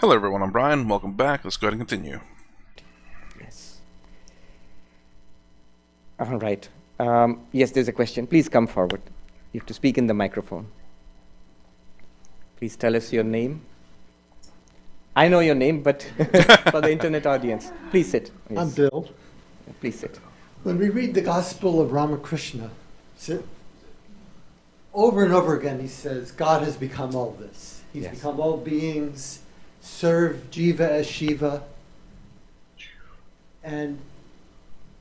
Hello everyone, I'm Brian. Welcome back. Let's go ahead and continue. Yes. All right. Yes, there's a question. Please come forward. You have to speak in the microphone. Please tell us your name. I know your name, but for the internet audience, please sit. Yes. I'm Bill. Please sit. When we read the Gospel of Ramakrishna, over and over again he says, God has become all this. He's Yes. become all beings, serve Jiva as Shiva. And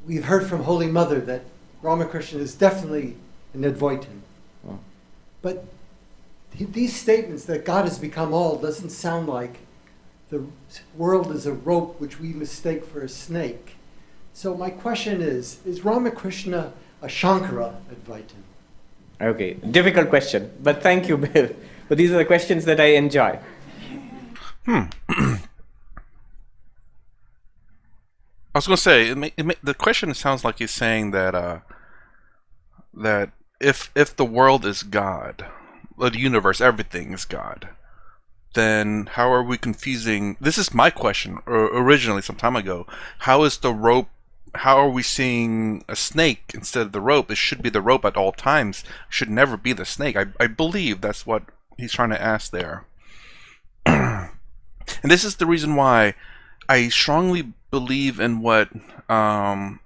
we've heard from Holy Mother that Ramakrishna is definitely an Advaitin. Oh. But these statements that God has become all doesn't sound like the world is a rope which we mistake for a snake. So my question is Ramakrishna a Shankara Advaitin? Okay, difficult question, but thank you, Bill. But these are the questions that I enjoy. I was going to say, the question sounds like he's saying that that if the world is God, the universe, everything is God, then how are we confusing? This is my question originally some time ago. How is the rope? How are we seeing a snake instead of the rope? It should be the rope at all times. It should never be the snake. I believe that's what he's trying to ask there. And this is the reason why I strongly believe in what I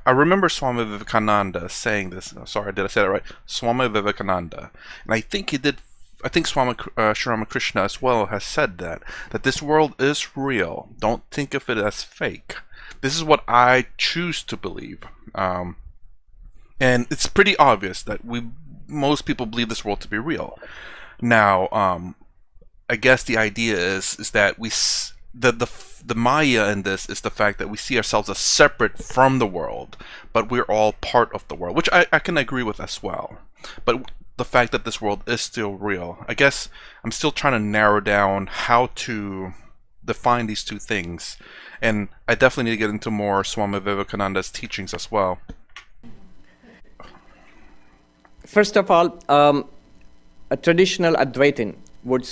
remember Swami Vivekananda saying this. Sorry, did I say that right? Swami Vivekananda, and I think he did. I think Swami Srirama Krishna as well has said that this world is real. Don't think of it as fake. This is what I choose to believe, and it's pretty obvious that most people believe this world to be real. Now, I guess the idea is that the Maya in this is the fact that we see ourselves as separate from the world, but we're all part of the world, which I can agree with as well. But the fact that this world is still real, I guess I'm still trying to narrow down how to define these two things, and I definitely need to get into more Swami Vivekananda's teachings as well. First of all, a traditional Advaitin would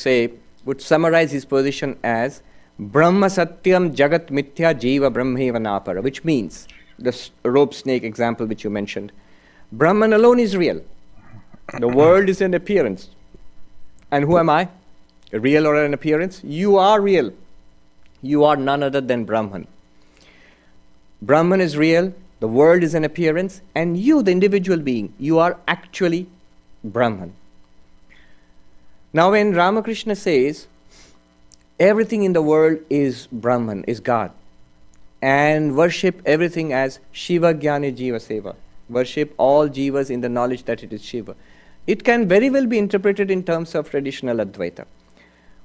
summarize his position as Brahma Satyam Jagat Mithya Jiva Brahmeva Napara, which means the rope snake example which you mentioned. Brahman alone is real. The world is an appearance. And who am I? A real or an appearance? You are real. You are none other than Brahman. Brahman is real, the world is an appearance, and you, the individual being, you are actually Brahman. Now when Ramakrishna says, everything in the world is Brahman, is God, and worship everything as Shiva Jnani Jiva Seva, worship all Jivas in the knowledge that it is Shiva, it can very well be interpreted in terms of traditional Advaita.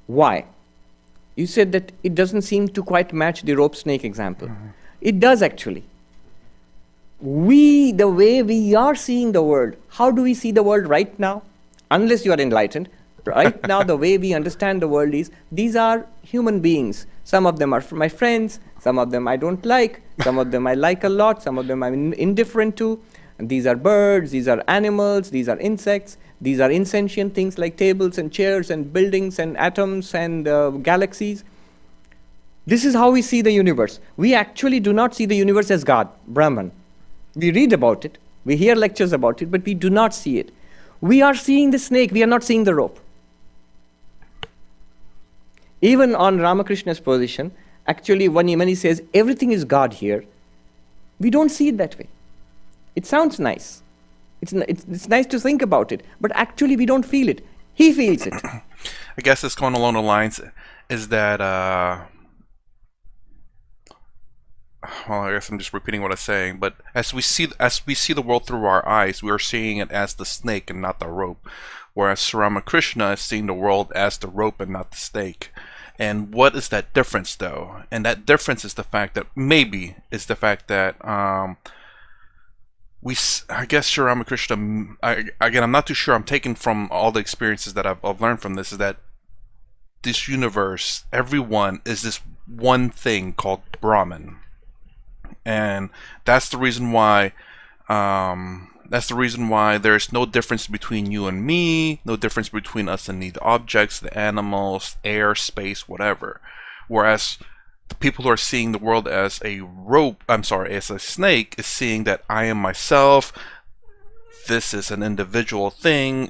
Why? You said that it doesn't seem to quite match the rope snake example. Mm-hmm. It does actually. The way we are seeing the world, how do we see the world right now? Unless you are enlightened, right now the way we understand the world is, these are human beings. Some of them are my friends, some of them I don't like, some of them I like a lot, some of them I'm indifferent to. And these are birds, these are animals, these are insects, these are insentient things like tables and chairs and buildings and atoms and galaxies. This is how we see the universe. We actually do not see the universe as God, Brahman. We read about it, we hear lectures about it, but we do not see it. We are seeing the snake, we are not seeing the rope. Even on Ramakrishna's position, actually when he says everything is God here, we don't see it that way. It sounds nice. It's nice to think about it, but actually we don't feel it. He feels it. I guess it's going along the lines is that, well, I guess I'm just repeating what I'm saying, but as we see the world through our eyes, we are seeing it as the snake and not the rope, whereas Srirama Krishna is seeing the world as the rope and not the snake. And what is that difference, though? And that difference is the fact that I guess Srirama Krishna, again, I'm not too sure, I'm taken from all the experiences that I've learned from this, is that this universe, everyone is this one thing called Brahman. And that's the reason why That's the reason why there's no difference between you and me, no difference between us and the objects, the animals, air, space, whatever. Whereas the people who are seeing the world as a rope, as a snake, is seeing that I am myself. This is an individual thing.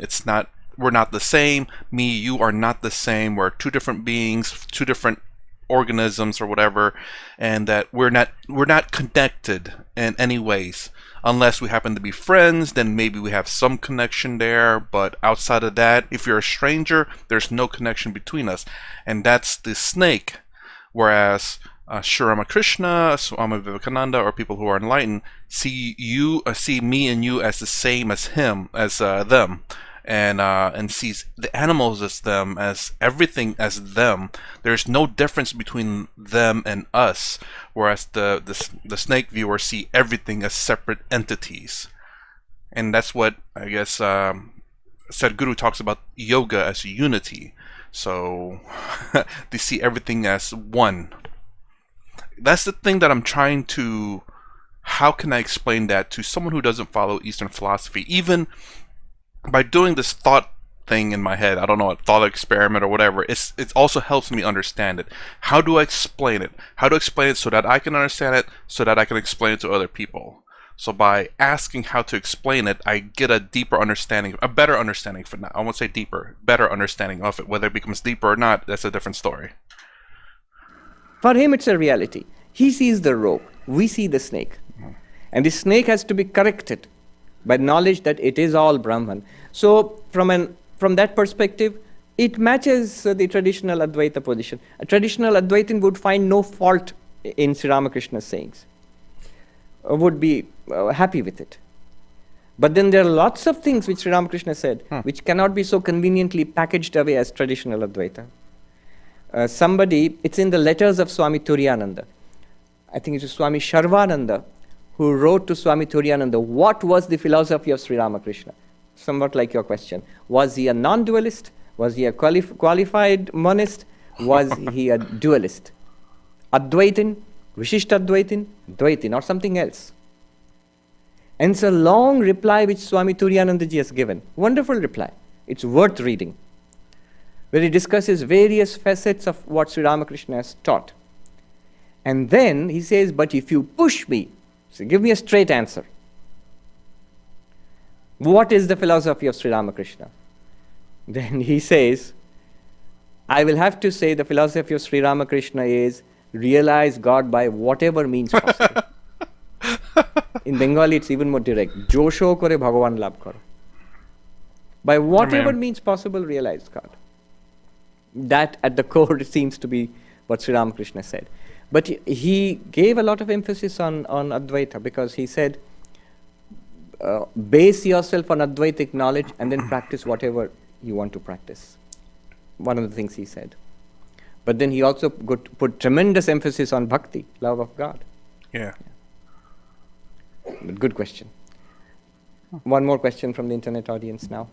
We're not the same. Me, you are not the same. We're two different beings, two different organisms or whatever, and that we're not connected in any ways. Unless we happen to be friends, then maybe we have some connection there, but outside of that, if you're a stranger, there's no connection between us. And that's the snake. Whereas Srirama Krishna, Swami Vivekananda, or people who are enlightened see me and you as the same as him, as them, and sees the animals as them, as everything as them. There's no difference between them and us. Whereas the snake viewers see everything as separate entities, and that's what I guess Sadhguru talks about yoga as unity. So they see everything as one. That's the thing that I'm trying to. How can I explain that to someone who doesn't follow Eastern philosophy? Even by doing this thought thing in my head, I don't know, a thought experiment or whatever, it also helps me understand it. How do I explain it? How to explain it so that I can understand it, so that I can explain it to other people? So by asking how to explain it, I get a deeper understanding, a better understanding for now. I won't say deeper, better understanding of it. Whether it becomes deeper or not, that's a different story. For him, it's a reality. He sees the rope, we see the snake. And the snake has to be corrected by knowledge that it is all Brahman. So from that perspective, it matches the traditional Advaita position. A traditional Advaitin would find no fault in Srirama Krishna's sayings, would be happy with it. But then there are lots of things which Sri Ramakrishna said, which cannot be so conveniently packaged away as traditional Advaita. It's in the letters of Swami Turiyananda. I think it was Swami Sharvananda who wrote to Swami Turiyananda, what was the philosophy of Sri Ramakrishna? Somewhat like your question. Was he a non-dualist? Was he a qualified monist? Was he a dualist? Advaitin, Vishishtadvaitin, Dvaitin, or something else? And it's a long reply which Swami Turiyanandaji has given. Wonderful reply. It's worth reading, where he discusses various facets of what Sri Ramakrishna has taught. And then he says, but if you push me, so give me a straight answer. What is the philosophy of Sri Ramakrishna? Then he says, I will have to say the philosophy of Sri Ramakrishna is realize God by whatever means possible. In Bengali, it's even more direct. Josho kore Bhagavan labh karo. By whatever means possible, realize God. That at the core seems to be what Sri Ramakrishna said. But he gave a lot of emphasis on Advaita, because he said, base yourself on Advaitic knowledge and then practice whatever you want to practice. One of the things he said. But then he also put tremendous emphasis on bhakti, love of God. Yeah. But good question. One more question from the internet audience now.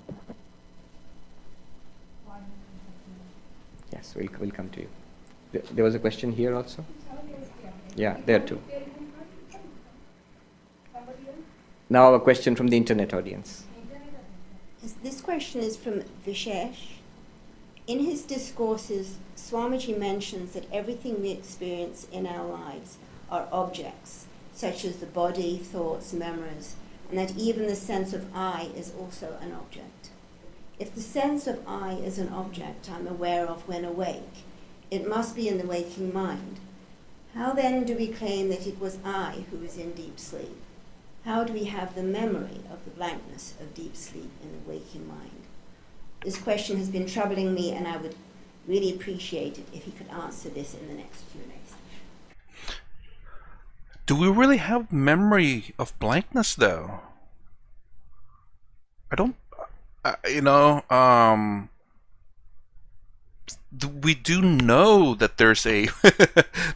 Yes, we'll come to you. There was a question here also? Yeah, there too. Now a question from the internet audience. This question is from Vishesh. In his discourses, Swamiji mentions that everything we experience in our lives are objects, such as the body, thoughts, memories, and that even the sense of I is also an object. If the sense of I is an object I'm aware of when awake, it must be in the waking mind. How then do we claim that it was I who was in deep sleep? How do we have the memory of the blankness of deep sleep in the waking mind? This question has been troubling me, and I would really appreciate it if he could answer this in the next Q&A session. Do we really have memory of blankness, though? I don't, we do know that there's a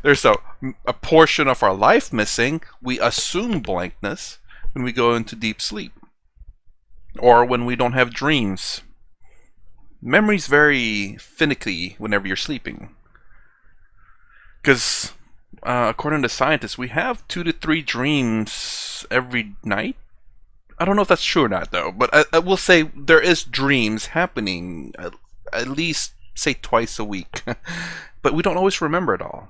there's a portion of our life missing. We assume blankness when we go into deep sleep, or when we don't have dreams. Memory's very finicky whenever you're sleeping, because according to scientists, we have 2 to 3 dreams every night, I don't know if that's true or not, though. But I will say there is dreams happening at least, say, twice a week. But we don't always remember it all.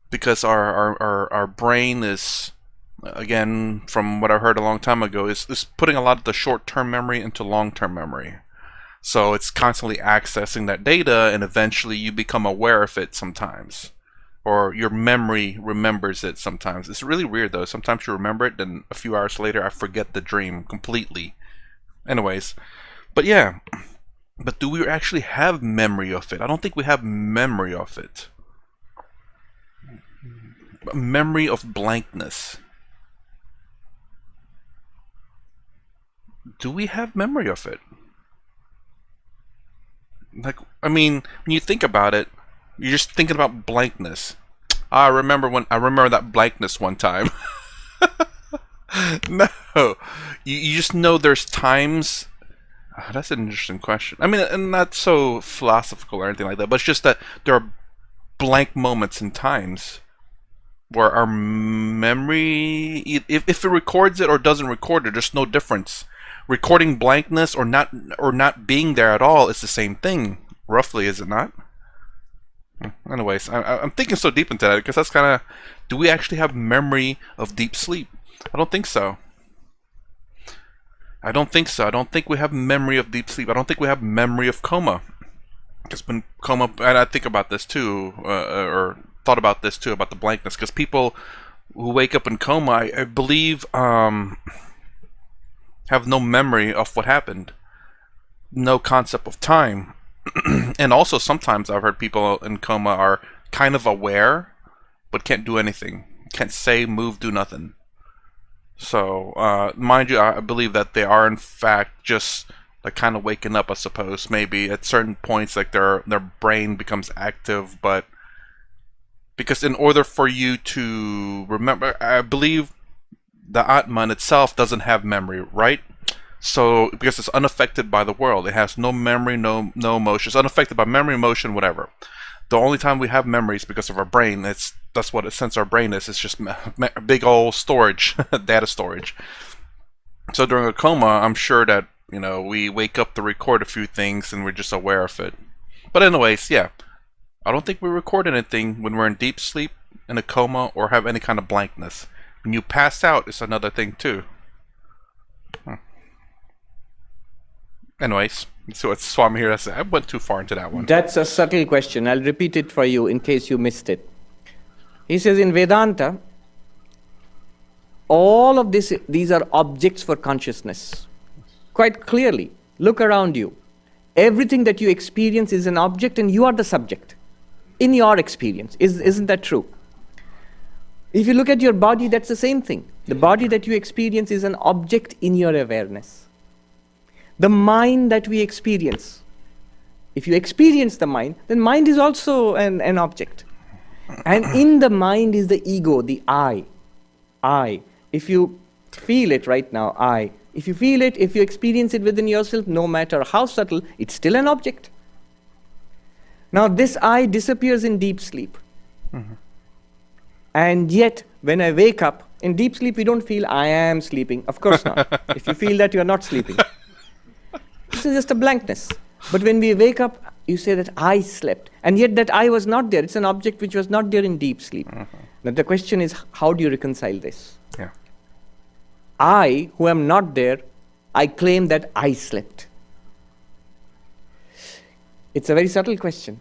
Because our brain is, again, from what I heard a long time ago, is putting a lot of the short-term memory into long-term memory. So it's constantly accessing that data, and eventually you become aware of it sometimes. Or your memory remembers it sometimes. It's really weird, though. Sometimes you remember it, then a few hours later I forget the dream completely. Anyways, but yeah. But do we actually have memory of it? I don't think we have memory of it. Memory of blankness. Do we have memory of it? Like, I mean, when you think about it, you're just thinking about blankness. I remember that blankness one time. No, you just know there's times. That's an interesting question. I mean, and not so philosophical or anything like that, but it's just that there are blank moments and times where our memory, if it records it or doesn't record it, there's no difference. Recording blankness or not being there at all is the same thing, roughly, is it not? Anyways, I'm thinking so deep into that because that's kind of, do we actually have memory of deep sleep? I don't think so. I don't think so. I don't think we have memory of deep sleep. I don't think we have memory of coma. Because when coma, and I think about this too, or thought about this too, about the blankness, because people who wake up in coma, I believe, have no memory of what happened, no concept of time. And also sometimes I've heard people in coma are kind of aware, but can't do anything, can't say, move, do nothing. So, mind you, I believe that they are in fact just like kind of waking up, I suppose, maybe at certain points, like their brain becomes active, but because in order for you to remember, I believe the Atman itself doesn't have memory, right? So, because it's unaffected by the world, it has no memory, no emotion. It's unaffected by memory, emotion, whatever. The only time we have memories because of our brain. That's what since our brain is. It's just big old storage, data storage. So during a coma, I'm sure that we wake up to record a few things and we're just aware of it. But anyways, yeah, I don't think we record anything when we're in deep sleep, in a coma, or have any kind of blankness. When you pass out, it's another thing too. Anyways, so it's Swami here. I went too far into that one. That's a subtle question. I'll repeat it for you in case you missed it. He says in Vedanta, all of these are objects for consciousness. Quite clearly, look around you. Everything that you experience is an object and you are the subject in your experience. Isn't that true? If you look at your body, that's the same thing. The body that you experience is an object in your awareness. The mind that we experience, if you experience the mind, then mind is also an object. And in the mind is the ego, the I. If you feel it right now, I. If you feel it, if you experience it within yourself, no matter how subtle, it's still an object. Now this I disappears in deep sleep. Mm-hmm. And yet, when I wake up, in deep sleep we don't feel I am sleeping. Of course not. If you feel that, you are not sleeping. This is just a blankness. But when we wake up, you say that I slept. And yet that I was not there. It's an object which was not there in deep sleep. Mm-hmm. Now the question is, how do you reconcile this? Yeah. I, who am not there, I claim that I slept. It's a very subtle question.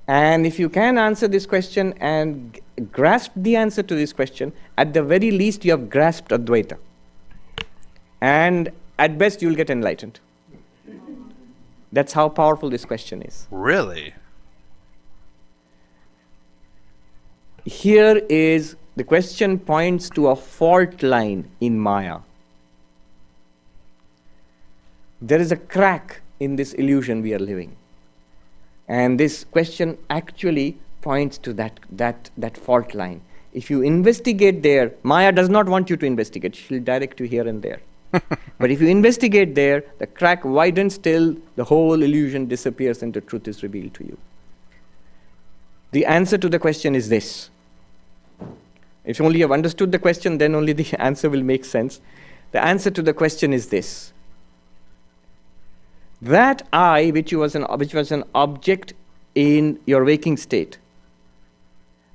And if you can answer this question and grasp the answer to this question, at the very least you have grasped Advaita. And at best you'll get enlightened. That's how powerful this question is. Really? Here is, the question points to a fault line in Maya. There is a crack in this illusion we are living. And this question actually points to that fault line. If you investigate there, Maya does not want you to investigate. She'll direct you here and there. But if you investigate there, the crack widens till the whole illusion disappears and the truth is revealed to you. The answer to the question is this. If only you have understood the question, then only the answer will make sense. The answer to the question is this. That I, which was an object in your waking state,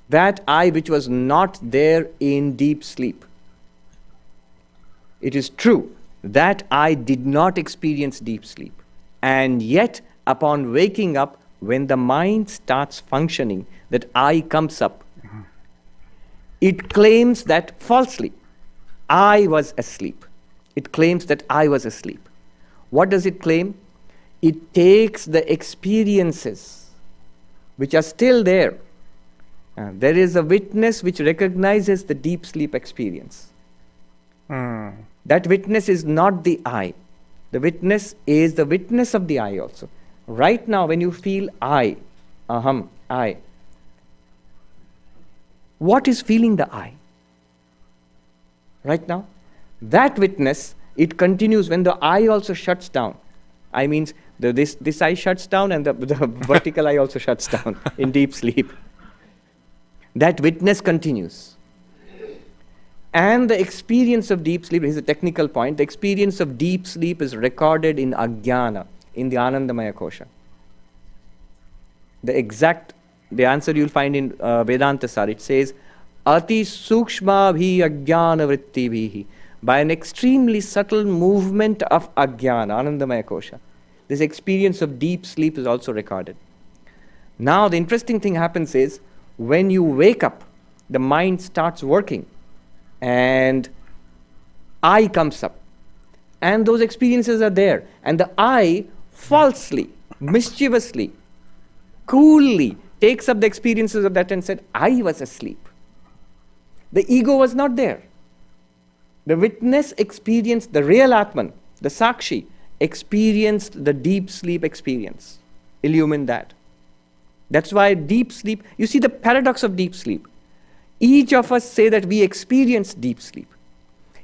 that I which was not there in deep sleep, it is true that I did not experience deep sleep. And yet, upon waking up, when the mind starts functioning, that I comes up, it claims that falsely, I was asleep. It claims that I was asleep. What does it claim? It takes the experiences which are still there. There is a witness which recognizes the deep sleep experience. That witness is not the I. The witness is the witness of the I also. Right now, when you feel I, aham, I, what is feeling the I? Right now, that witness, it continues when the I also shuts down. I means this eye shuts down and the vertical eye also shuts down in deep sleep. That witness continues. And the experience of deep sleep, is a technical point, the experience of deep sleep is recorded in Ajnana, in the Anandamaya Kosha. The answer you'll find in Vedanta Sar, it says, Ati sukshma bhi ajnana vritti bhihi. By an extremely subtle movement of Ajnana, Anandamaya Kosha, this experience of deep sleep is also recorded. Now the interesting thing happens is, when you wake up, the mind starts working and I comes up. And those experiences are there. And the I falsely, mischievously, coolly takes up the experiences of that and said, I was asleep. The ego was not there. The witness experienced, the real Atman, the Sakshi, experienced the deep sleep experience. Illumine that. That's why deep sleep, you see the paradox of deep sleep. Each of us say that we experienced deep sleep.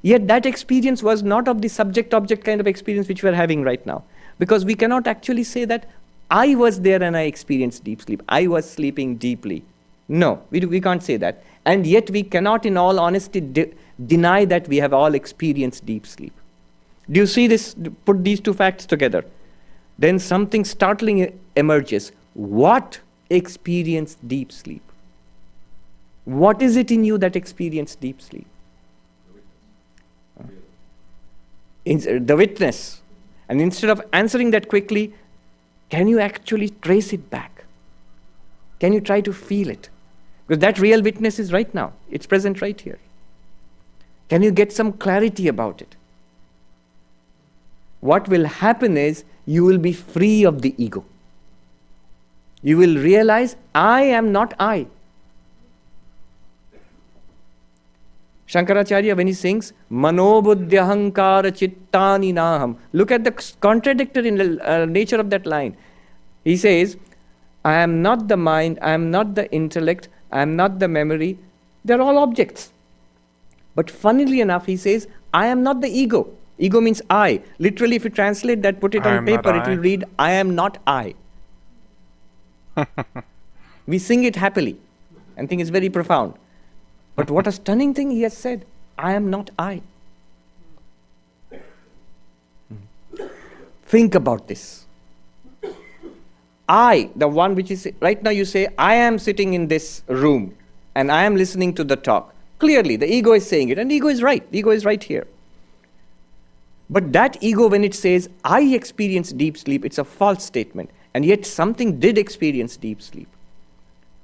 Yet that experience was not of the subject-object kind of experience which we are having right now. Because we cannot actually say that I was there and I experienced deep sleep. I was sleeping deeply. No, we can't say that. And yet we cannot in all honesty deny that we have all experienced deep sleep. Do you see this? Put these two facts together. Then something startling emerges. What experienced deep sleep? What is it in you that experienced deep sleep? The witness. And instead of answering that quickly, can you actually trace it back? Can you try to feel it? Because that real witness is right now. It's present right here. Can you get some clarity about it? What will happen is you will be free of the ego. You will realize I am not I. Shankaracharya, when he sings, Manobuddhyahankara chittani naham, look at the contradictory nature of that line. He says, I am not the mind, I am not the intellect, I am not the memory. They're all objects. But funnily enough, he says, I am not the ego. Ego means I. Literally, if you translate that, put it on paper, it will read, I am not I. We sing it happily and think it's very profound. But what a stunning thing he has said. I am not I. Think about this. I, the one which is, right now you say, I am sitting in this room and I am listening to the talk. Clearly, the ego is saying it, and the ego is right. The ego is right here. But that ego, when it says, I experience deep sleep, it's a false statement. And yet something did experience deep sleep.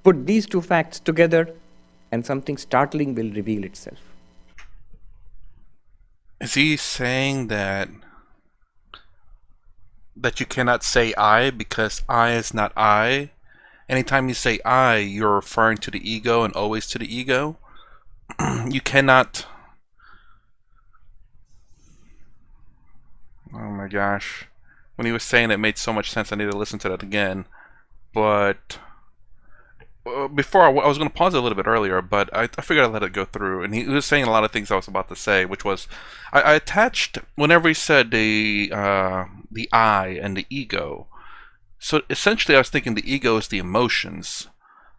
Put these two facts together, and something startling will reveal itself. Is he saying that you cannot say I because I is not I? Anytime you say I, you're referring to the ego and always to the ego? You cannot... Oh my gosh. When he was saying it made so much sense, I need to listen to that again. But... before, I was going to pause it a little bit earlier, but I figured I'd let it go through. And he was saying a lot of things I was about to say, which was, I attached, whenever he said the I and the ego, so essentially I was thinking the ego is the emotions,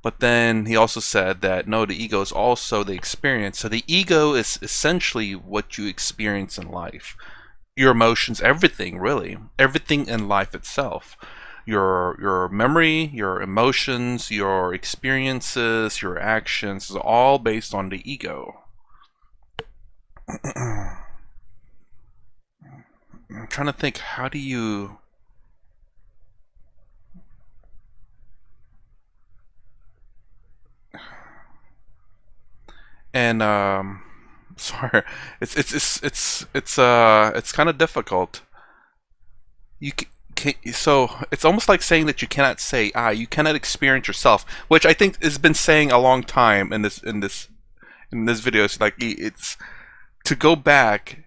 But then he also said that no, the ego is also the experience. So the ego is essentially what you experience in life. Your emotions, everything really. Everything in life itself. Your memory, your emotions, your experiences, your actions is all based on the ego. I'm trying to think, how do you... And sorry, it's kind of difficult. So it's almost like saying that you cannot say I. You cannot experience yourself, which I think has been saying a long time in this video. It's like it's to go back,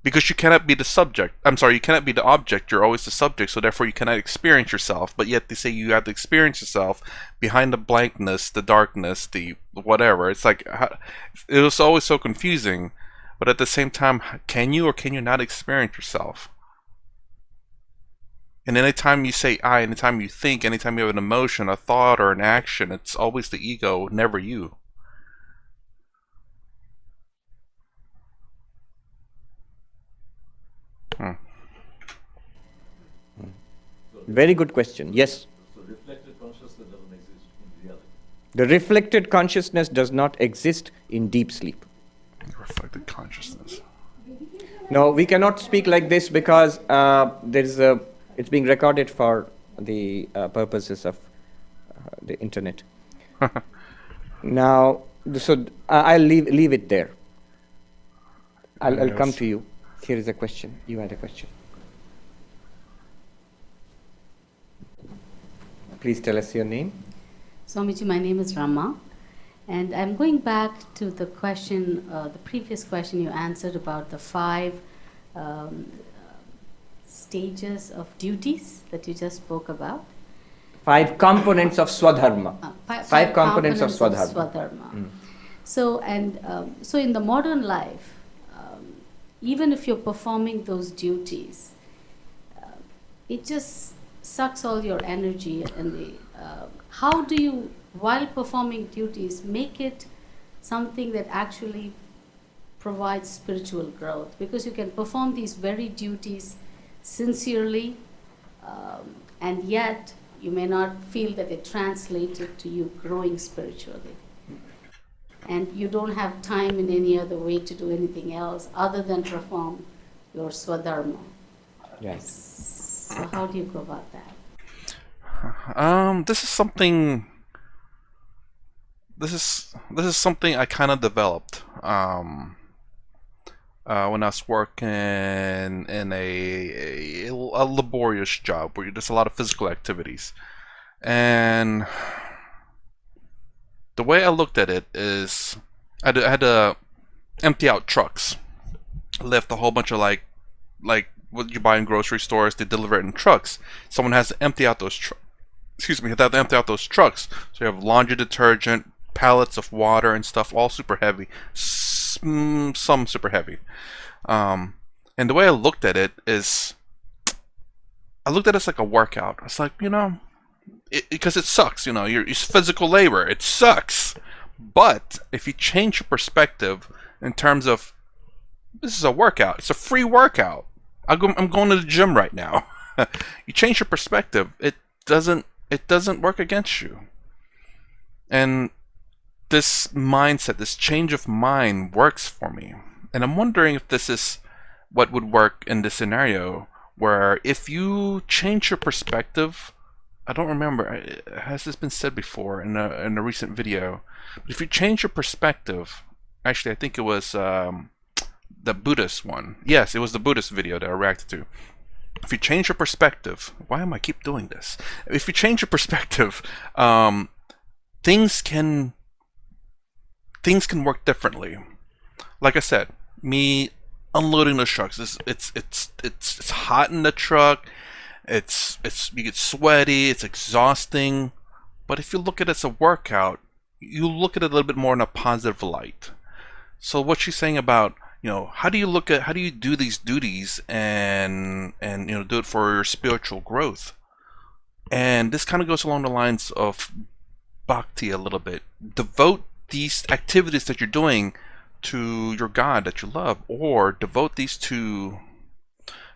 because you cannot be the subject. I'm sorry, you cannot be the object. You're always the subject. So therefore, you cannot experience yourself. But yet they say you have to experience yourself behind the blankness, the darkness, the whatever. It's like it was always so confusing. But at the same time, can you or can you not experience yourself? And anytime you say I, anytime you think, anytime you have an emotion, a thought, or an action, it's always the ego, never you. Very good question. Yes. So reflected consciousness doesn't exist in reality. The reflected consciousness does not exist in deep sleep. Reflected consciousness. No, we cannot speak like this because it's being recorded for the purposes of the internet. Now, so I'll leave it there. I'll come to you. Here is a question. You had a question. Please tell us your name. Swamiji, my name is Rama, and I'm going back to the question, the previous question you answered about the 5 stages of duties that you just spoke about. 5 components of Swadharma. 5 components of Swadharma. Swadharma. So, so in the modern life, even if you're performing those duties, it just sucks all your energy. And how do you, while performing duties, make it something that actually provides spiritual growth? Because you can perform these very duties sincerely, and yet you may not feel that it translated to you growing spiritually. And you don't have time in any other way to do anything else other than perform your Swadharma. Yes. So how do you go about that? This is something I kind of developed when I was working in a laborious job where there's a lot of physical activities. And the way I looked at it is I had to empty out trucks. Left a whole bunch of like what you buy in grocery stores, they deliver it in trucks. Someone has to empty out those trucks. Excuse me, they have to empty out those trucks. So you have laundry detergent, pallets of water and stuff, all super heavy. Some super heavy. And the way I looked at it is, I looked at it as like a workout. It's like, because it sucks, it's physical labor. It sucks. But if you change your perspective in terms of, this is a workout. It's a free workout. I'm going to the gym right now. You change your perspective. It doesn't work against you. And this mindset, this change of mind works for me. And I'm wondering if this is what would work in this scenario, where if you change your perspective, I don't remember, has this been said before in a recent video? But if you change your perspective, actually I think it was the Buddhist one. Yes, it was the Buddhist video that I reacted to. If you change your perspective, why am I keep doing this? If you change your perspective, things can work differently. Like I said, me unloading the trucks, it's hot in the truck. You get sweaty. It's exhausting. But if you look at it as a workout, you look at it a little bit more in a positive light. So what she's saying about, how do you do these duties and do it for your spiritual growth? And this kind of goes along the lines of bhakti a little bit. Devote these activities that you're doing to your God that you love, or devote these to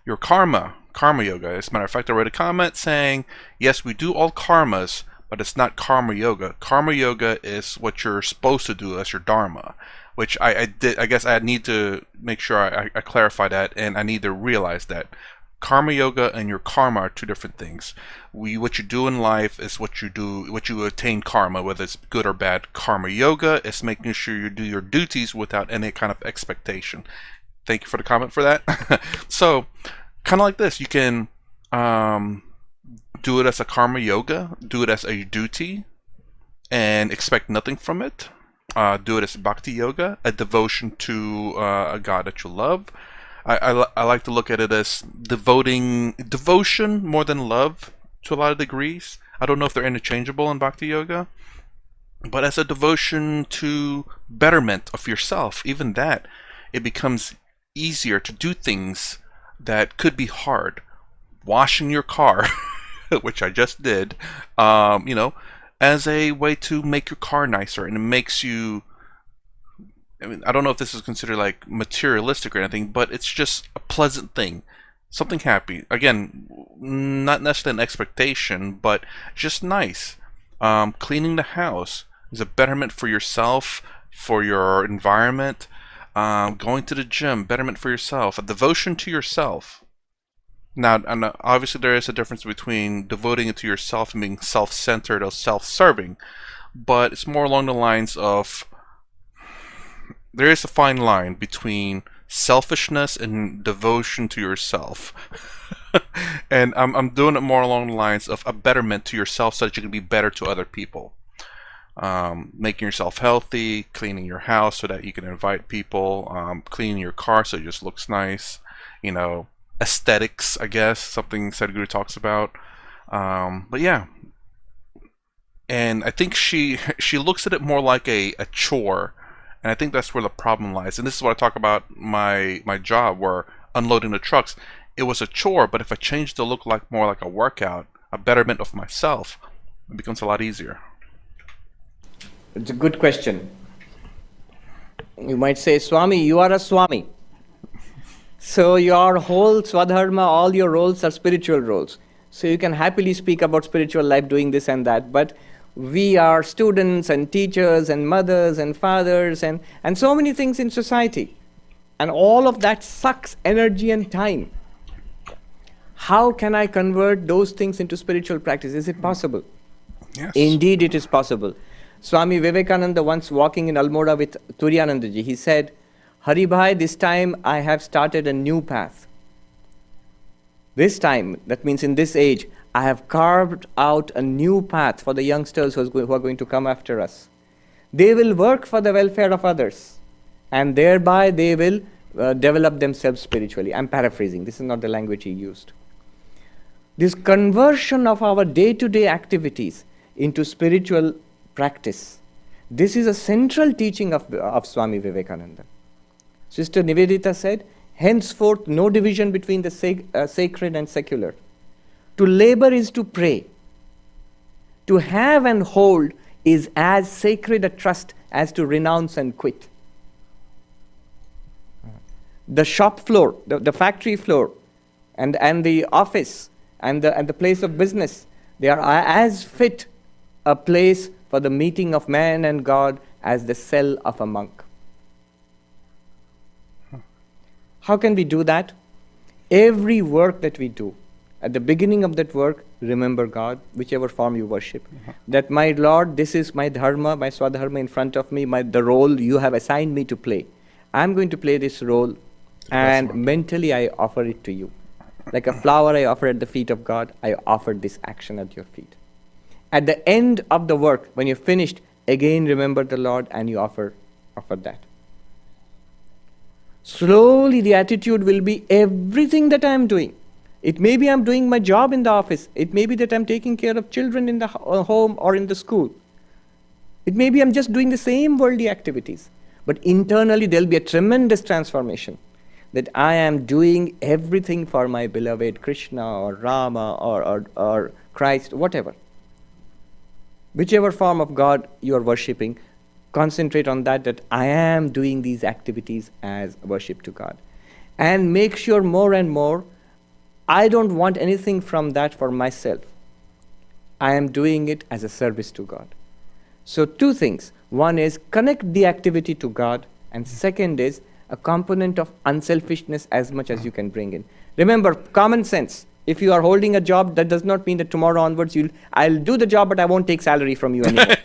your karma yoga. As a matter of fact, I read a comment saying, yes, we do all karmas, but it's not karma yoga. Karma yoga is what you're supposed to do as your dharma, which I guess I need to make sure I clarify that, and I need to realize that karma yoga and your karma are two different things. What you do in life is what you attain karma, whether it's good or bad. Karma yoga is making sure you do your duties without any kind of expectation. Thank you for the comment for that. So, kind of like this, you can do it as a karma yoga, do it as a duty, and expect nothing from it. Do it as bhakti yoga, a devotion to a God that you love. I like to look at it as devotion more than love to a lot of degrees. I don't know if they're interchangeable in bhakti yoga, but as a devotion to betterment of yourself, even that, it becomes easier to do things that could be hard. Washing your car, which I just did, as a way to make your car nicer, and it makes you, I mean, I don't know if this is considered like materialistic or anything, but it's just a pleasant thing. Something happy. Again, not necessarily an expectation, but just nice. Cleaning the house is a betterment for yourself, for your environment. Going to the gym, betterment for yourself. A devotion to yourself. Now, and obviously there is a difference between devoting it to yourself and being self-centered or self-serving, but it's more along the lines of, there is a fine line between selfishness and devotion to yourself. And I'm doing it more along the lines of a betterment to yourself so that you can be better to other people. Making yourself healthy, cleaning your house so that you can invite people, cleaning your car so it just looks nice, aesthetics, I guess, something Sadhguru talks about. But yeah. And I think she looks at it more like a chore. And I think that's where the problem lies. And this is what I talk about my job, where unloading the trucks. It was a chore, but if I change to look more like a workout, a betterment of myself, it becomes a lot easier. It's a good question. You might say, Swami, you are a Swami. So your whole Swadharma, all your roles are spiritual roles. So you can happily speak about spiritual life doing this and that. But we are students and teachers and mothers and fathers and so many things in society. And all of that sucks energy and time. How can I convert those things into spiritual practice? Is it possible? Yes. Indeed, it is possible. Swami Vivekananda, once walking in Almora with Turiyanandaji, he said, Hari Bhai, this time I have started a new path. This time, that means in this age, I have carved out a new path for the youngsters who are going to come after us. They will work for the welfare of others, and thereby they will develop themselves spiritually. I'm paraphrasing, this is not the language he used. This conversion of our day-to-day activities into spiritual practice, this is a central teaching of Swami Vivekananda. Sister Nivedita said, henceforth no division between the sacred and secular. To labor is to pray. To have and hold is as sacred a trust as to renounce and quit. The shop floor, the factory floor, and the office, and the place of business, they are as fit a place for the meeting of man and God as the cell of a monk. How can we do that? Every work that we do, at the beginning of that work, remember God, whichever form you worship. That, my Lord, this is my dharma, my swadharma in front of me, the role you have assigned me to play. I'm going to play this role, and mentally I offer it to you. Like a flower I offer at the feet of God, I offer this action at your feet. At the end of the work, when you're finished, again remember the Lord and you offer that. Slowly the attitude will be everything that I'm doing. It may be I'm doing my job in the office. It may be that I'm taking care of children in the home or in the school. It may be I'm just doing the same worldly activities. But internally there'll be a tremendous transformation. That I am doing everything for my beloved Krishna or Rama or Christ, whatever. Whichever form of God you are worshipping, concentrate on that I am doing these activities as worship to God. And make sure more and more, I don't want anything from that for myself. I am doing it as a service to God. So two things. One is connect the activity to God, and second is a component of unselfishness as much as you can bring in. Remember, common sense. If you are holding a job, that does not mean that tomorrow onwards I'll do the job, but I won't take salary from you anymore.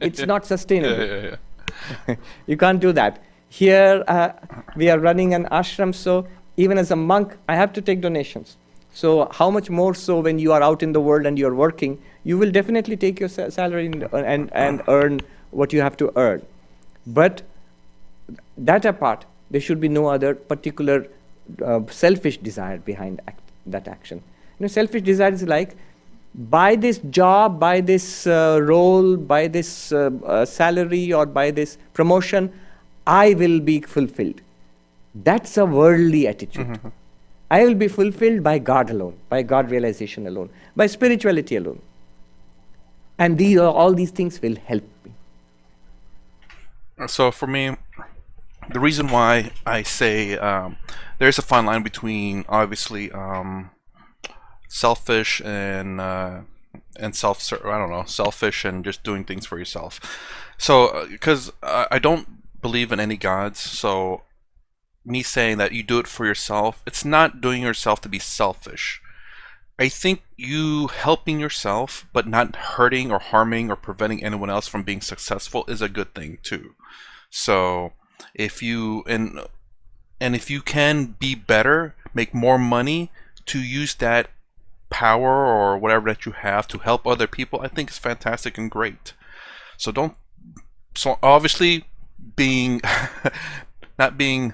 It's not sustainable. Yeah. You can't do that. Here, we are running an ashram, so even as a monk, I have to take donations. So how much more so when you are out in the world and you're working, you will definitely take your salary and earn what you have to earn. But that apart, there should be no other particular selfish desire behind that action. Selfish desire is like, by this job, by this role, by this salary, or by this promotion, I will be fulfilled. That's a worldly attitude. Mm-hmm. I will be fulfilled by God alone, by God realization alone, by spirituality alone. And all these things will help me. So for me, the reason why I say there's a fine line between obviously selfish and selfish and just doing things for yourself. So because I don't believe in any gods, so me saying that you do it for yourself, it's not doing yourself to be selfish. I think you helping yourself but not hurting or harming or preventing anyone else from being successful is a good thing too. So if you and if you can be better, make more money to use that power or whatever that you have to help other people, I think it's fantastic and great. So obviously being not being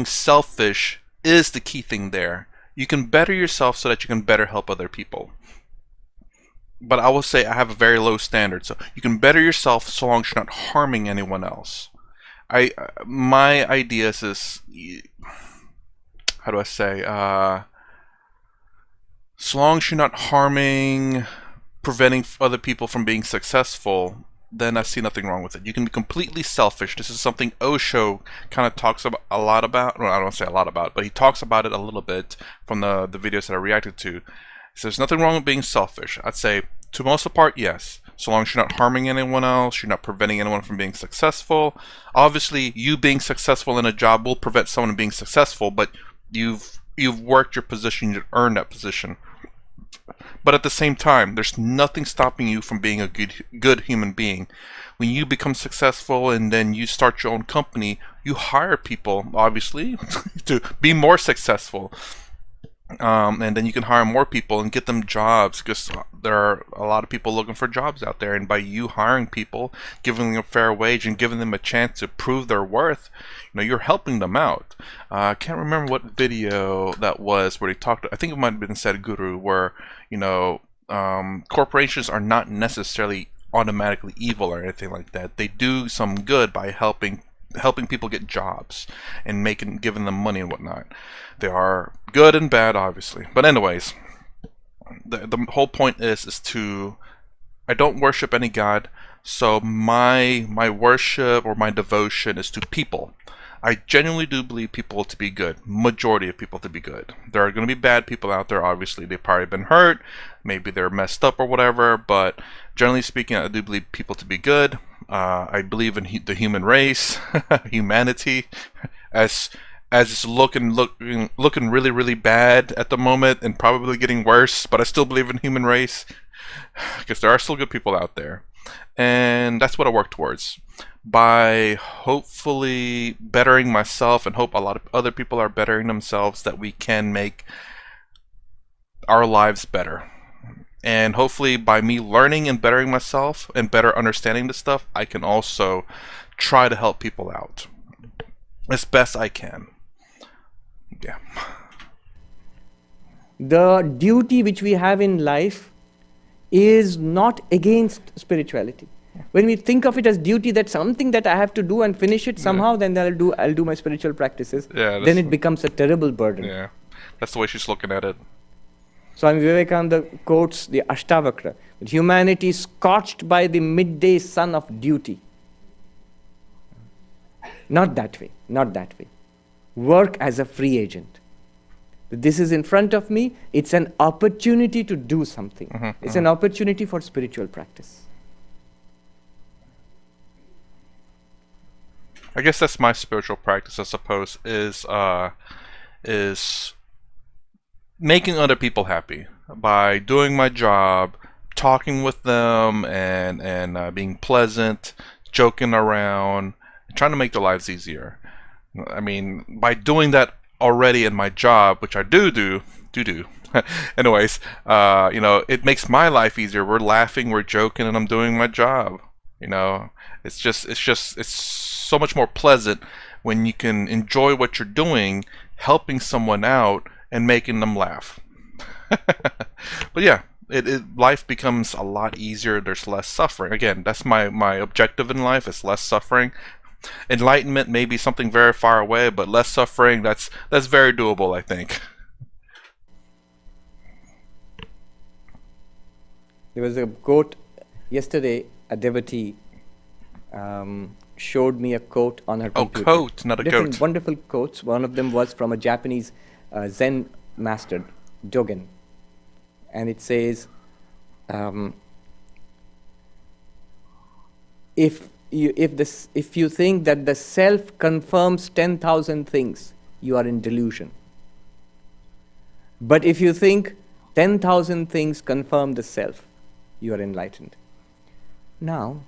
selfish is the key thing there. You can better yourself so that you can better help other people. But I will say I have a very low standard. So you can better yourself so long as you're not harming anyone else. My idea is this, how do I say, so long as you're not harming, preventing other people from being successful, then I see nothing wrong with it. You can be completely selfish. This is something Osho kind of talks about a lot about. Well, I don't want to say a lot about, but he talks about it a little bit from the videos that I reacted to. He says there's nothing wrong with being selfish. I'd say to most of the part, yes. So long as you're not harming anyone else, you're not preventing anyone from being successful. Obviously, you being successful in a job will prevent someone from being successful, but you've worked your position, you've earned that position. But at the same time, there's nothing stopping you from being a good human being. When you become successful and then you start your own company, you hire people, obviously, to be more successful. And then you can hire more people and get them jobs, because there are a lot of people looking for jobs out there. And by you hiring people, giving them a fair wage and giving them a chance to prove their worth, you're helping them out. I can't remember what video that was where he talked. I think it might have been Sadhguru, where corporations are not necessarily automatically evil or anything like that. They do some good by helping people get jobs and giving them money and whatnot. They are good and bad, obviously. But anyways, the whole point is I don't worship any god, so my worship or my devotion is to people. I genuinely do believe people to be good. Majority of people to be good. There are going to be bad people out there, obviously. They've probably been hurt. Maybe they're messed up or whatever. But generally speaking, I do believe people to be good. I believe in the human race, humanity, as it's looking really, really bad at the moment and probably getting worse. But I still believe in human race, because there are still good people out there. And that's what I work towards. By hopefully bettering myself, and hope a lot of other people are bettering themselves, that we can make our lives better. And hopefully by me learning and bettering myself and better understanding this stuff, I can also try to help people out as best I can. Yeah. The duty which we have in life is not against spirituality. When we think of it as duty, that's something that I have to do and finish it somehow, then I'll do my spiritual practices. Yeah, then it becomes a terrible burden. Yeah, that's the way she's looking at it. Swami Vivekananda quotes the Ashtavakra, that humanity is scorched by the midday sun of duty. Not that way, not that way. Work as a free agent. This is in front of me, it's an opportunity to do something. It's an opportunity for spiritual practice. I guess that's my spiritual practice, I suppose, is making other people happy by doing my job, talking with them, and being pleasant, joking around, trying to make their lives easier. I mean, by doing that already in my job, which I do. Anyways, it makes my life easier. We're laughing, we're joking, and I'm doing my job. It's so much more pleasant when you can enjoy what you're doing, helping someone out, and making them laugh. But yeah, life becomes a lot easier. There's less suffering. Again, that's my objective in life, is less suffering. Enlightenment may be something very far away, but less suffering, that's very doable, I think. There was a quote yesterday, a devotee showed me a quote on her computer. Oh, quote, not a Different goat. wonderful quotes. One of them was from a Japanese Zen master, Dogen. And it says, if you think that the self confirms 10,000 things, you are in delusion. But if you think 10,000 things confirm the self, you are enlightened. Now,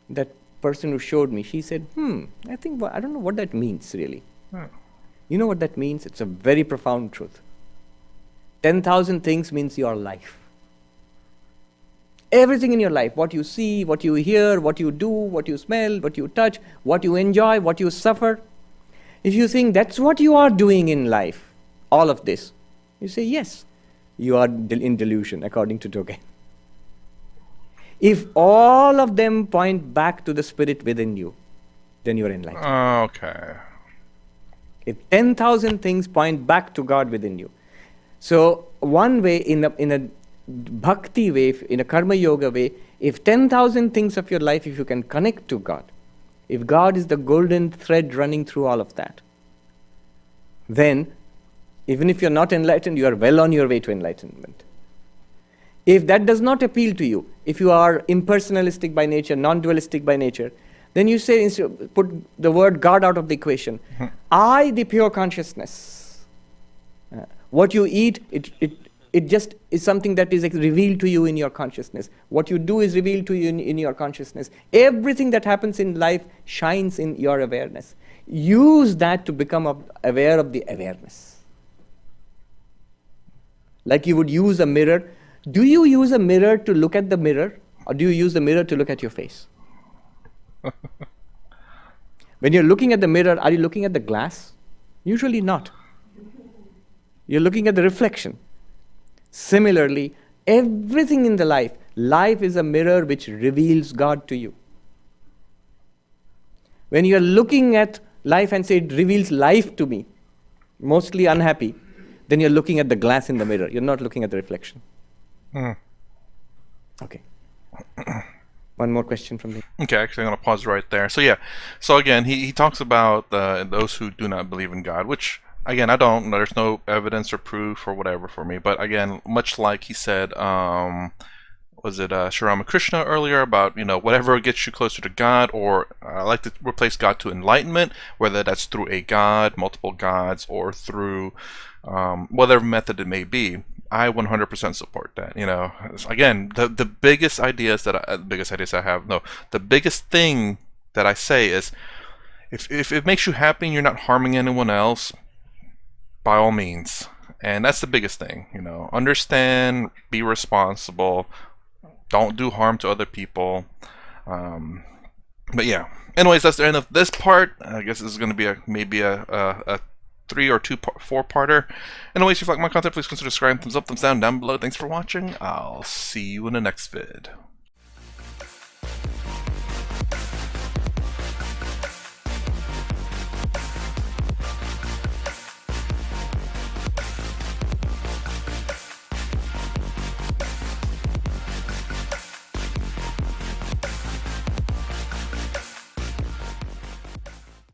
that person who showed me, she said, I don't know what that means really. You know what that means? It's a very profound truth. 10,000 things means your life. Everything in your life, what you see, what you hear, what you do, what you smell, what you touch, what you enjoy, what you suffer. If you think that's what you are doing in life, all of this, you say, yes, you are in delusion, according to Dogen. If all of them point back to the spirit within you, then you are enlightened. Okay. If 10,000 things point back to God within you. So one way, in a bhakti way, in a karma yoga way, if 10,000 things of your life, if you can connect to God, if God is the golden thread running through all of that, then even if you're not enlightened, you are well on your way to enlightenment. If that does not appeal to you, if you are impersonalistic by nature, non-dualistic by nature, then you say, put the word God out of the equation. I, the pure consciousness. What you eat, it just is something that is revealed to you in your consciousness. What you do is revealed to you in your consciousness. Everything that happens in life shines in your awareness. Use that to become aware of the awareness. Like you would use a mirror. Do you use a mirror to look at the mirror, or do you use the mirror to look at your face? When you're looking at the mirror, are you looking at the glass? Usually not. You're looking at the reflection. Similarly, everything in the life is a mirror which reveals God to you. When you're looking at life and say it reveals life to me, mostly unhappy, then you're looking at the glass in the mirror. You're not looking at the reflection. Okay. One more question from me. Okay, actually, I'm going to pause right there. So yeah, so again, he talks about those who do not believe in God, which, again, I don't. There's no evidence or proof or whatever for me. But again, much like he said, was it Srirama Krishna earlier about, whatever gets you closer to God, or I like to replace God to enlightenment, whether that's through a God, multiple gods, or through whatever method it may be. I 100% support that. Again, the biggest ideas the biggest thing that I say is, if it makes you happy and you're not harming anyone else, by all means. And that's the biggest thing. Understand, be responsible, don't do harm to other people. But yeah. Anyways, that's the end of this part. I guess this is going to be maybe a 3 or 4-parter. Anyways, if you like my content, please consider subscribing, thumbs up, thumbs down below. Thanks for watching. I'll see you in the next vid.